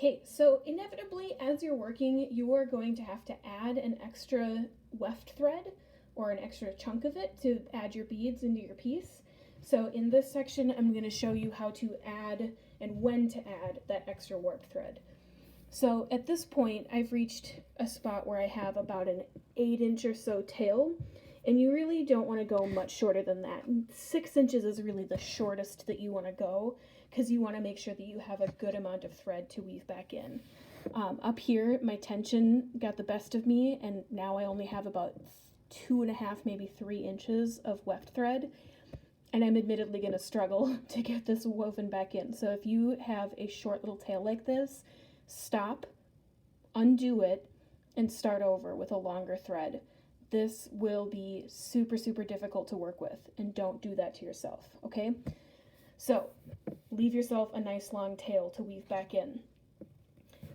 Okay, so inevitably as you're working, you are going to have to add an extra weft thread or an extra chunk of it to add your beads into your piece. So in this section, I'm going to show you how to add and when to add that extra warp thread. So at this point, I've reached a spot where I have about an 8-inch or so tail, and you really don't want to go much shorter than that. 6 inches is really the shortest that you want to go, because you want to make sure that you have a good amount of thread to weave back in. Up here, my tension got the best of me, and now I only have about 2.5, maybe 3 inches of weft thread, and I'm admittedly going to struggle to get this woven back in. So if you have a short little tail like this, stop, undo it, and start over with a longer thread. This will be super, super difficult to work with, and don't do that to yourself, okay? So leave yourself a nice long tail to weave back in.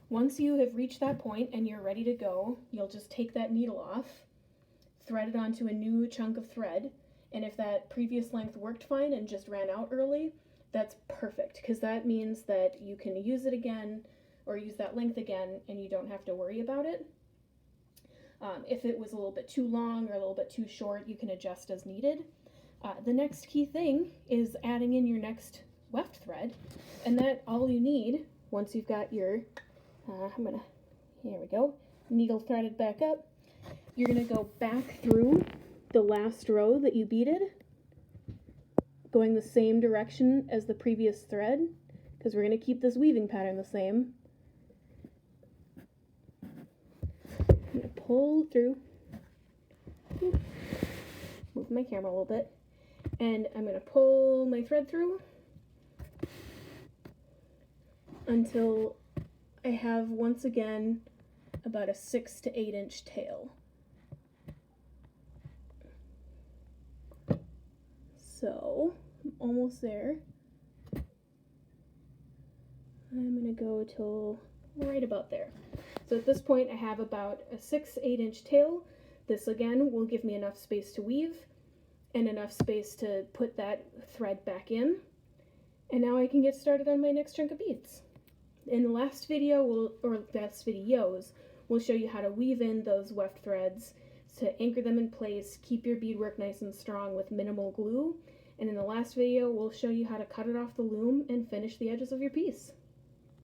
Once you have reached that point and you're ready to go, you'll just take that needle off, thread it onto a new chunk of thread, and if that previous length worked fine and just ran out early, that's perfect, because that means that you can use it again or use that length again and you don't have to worry about it. If it was a little bit too long or a little bit too short, you can adjust as needed. The next key thing is adding in your next weft thread, and that all you need once you've got your, here we go, needle threaded back up, you're gonna go back through the last row that you beaded, going the same direction as the previous thread, because we're gonna keep this weaving pattern the same. I'm gonna pull through, move my camera a little bit, and I'm gonna pull my thread through until I have, once again, about a 6 to 8 inch tail. So I'm almost there. I'm gonna go till right about there. So at this point I have about a 6-8 inch tail. This again will give me enough space to weave and enough space to put that thread back in. And now I can get started on my next chunk of beads. In the last video, or last videos, we'll show you how to weave in those weft threads to anchor them in place, keep your beadwork nice and strong with minimal glue. And in the last video, we'll show you how to cut it off the loom and finish the edges of your piece.